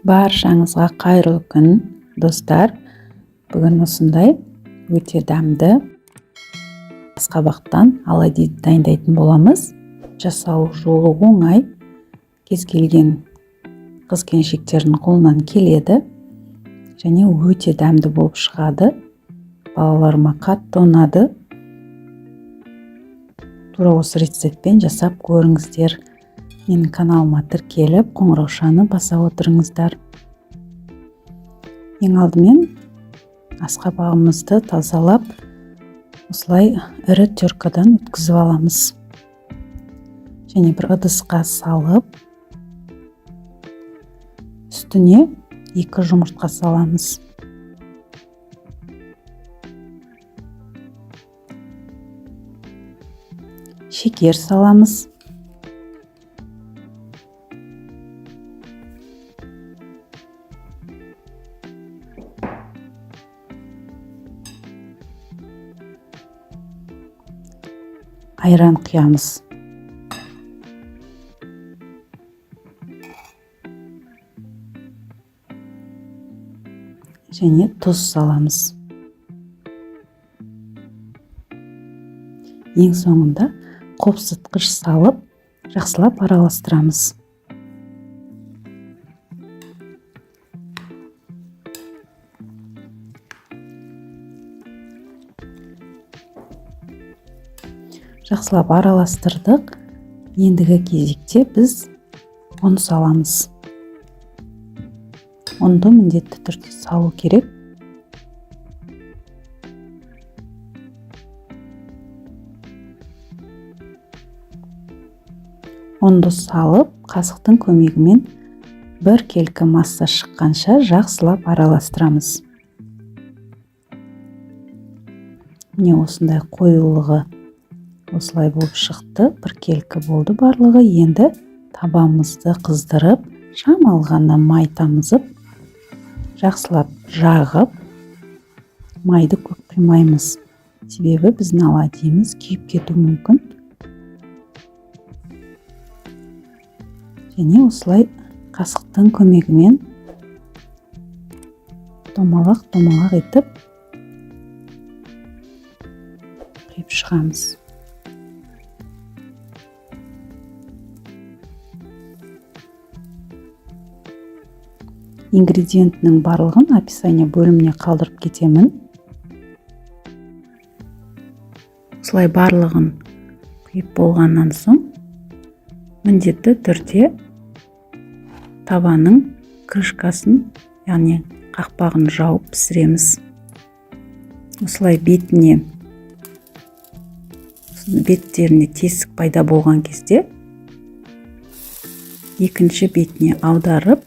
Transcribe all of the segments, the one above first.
Баршаңызға қайырлы күн, достар. Бүгін осындай өте дәмді асқабақтан оладьи дайындайтын боламыз. Жасау жолы оңай, кез келген қыз-келіншектердің қолынан келеді және өте дәмді болып шығады. Балаларыма қатты ұнады. Тура осы рецептпен жасап көріңіздер. Менің каналыма тіркеліп, қоңыраушаны баса отырыңыздар. Ең алдымен асқабағымызды тазалап, осылай ірі теркадан өткізіп аламыз. Және бір ыдысқа салып, үстіне 2 жұмыртқа саламыз. Шекер саламыз. Айран құямыз. Және тұз саламыз. Ең соңында қопсытқыш салып, жақсылап араластырамыз. Жақсылап араластырдық. Ендігі кезекте біз ұн саламыз. Ұнды міндетті түрде салу керек. Ұнды салып, қасықтың көмегімен бір келкі масса шыққанша жақсылап араластырамыз. Міне осындай қоюлығы осылай болып шықты. Бір келкі болды барлығы. Енді табамызды қыздырып, шамалғанда май тамызып, жақсылап жағып, майды көп құймаймыз. Себебі біздің оладьйіміз күйіп кетуі мүмкін. Және осылай қасықтың көмегімен домалақ етіп құйып шығамыз. Ингредиентінің барлығын описание бөліміне қалдырып кетемін. Осылай барлығын құйып болғаннан соң міндетті түрде табаның крышкасын, яғни қақпағын жауып пісіреміз. Осылай беттеріне тесік пайда болған кезде екінші бетіне аударып,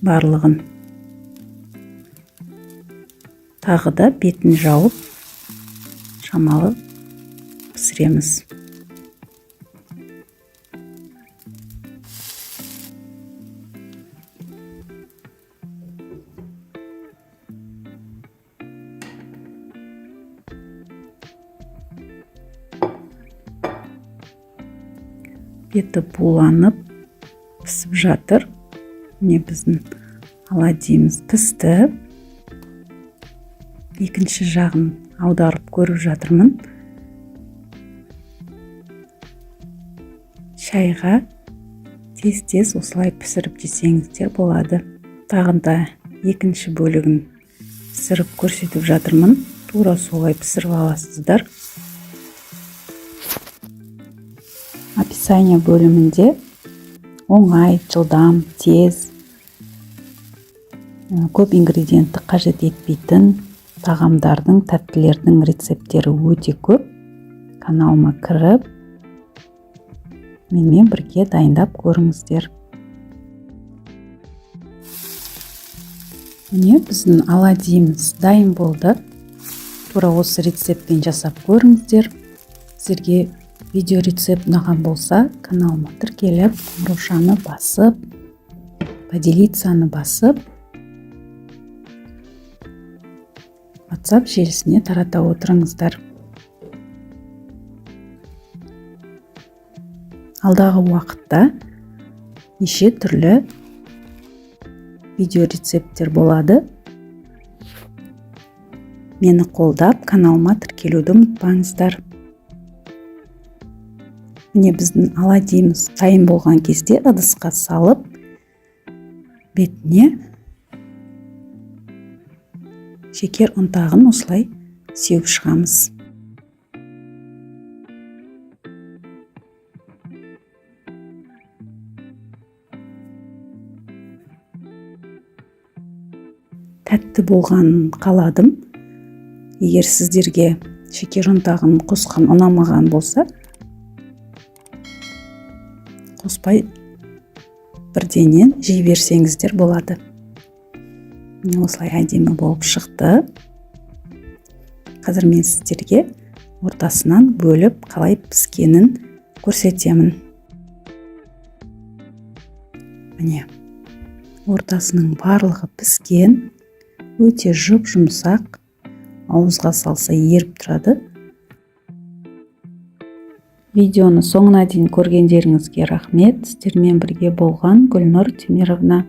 барлығын тағы да бетін жауып, шамалы пісіреміз. Беті буланып, пісіп жатыр. Міне біздің оладьйіміз пісті. Екінші жағын аударып көріп жатырмын. Шайға тез осылай пісіріп жесеңіздер болады. Тағында екінші бөлігін пісіріп көрсетіп жатырмын. Тура солай пісіріп аласыздар. Описание бөлімінде оңай, жылдам, тез, көп ингредиентті қажет етпейтін тағамдардың, тәттілердің рецепттері өте көп. Каналыма кіріп, менімен бірге дайындап көріңіздер. Міне біздің оладьйіміз дайын болды. Тура осы рецептпен жасап көріңіздер. Сіздерге видео рецепт ұнаған болса, каналыма тіркеліп, қоңыраушаны басып, поделицаны басып, WhatsApp желісіне тарата отырыңыздар. Алдағы уақытта неше түрлі видео рецепттер болады. Мені қолдап, каналыма тіркелуді ұмытпаңыздар. Міне біздің оладьимыз дайын болған кезде ыдысқа салып, бетіне шекер ұнтағын осылай сеуіп шығамыз. Тәтті болғанын қаладым. Егер сіздерге шекер ұнтағын қосқан ұнамаған болса, қоспай бірденен жей берсеңіздер болады. Осылай әдемі болып шықты. Қазір мен сіздерге ортасынан бөліп қалай піскенін көрсетемін. Міне, ортасының барлығы піскен, өте жұп-жұмсақ, ауызға салса еріп тұрады. Видеоны соңына дейін көргендеріңізге рахмет. Сіздермен бірге болған Гүлнұр Темировна.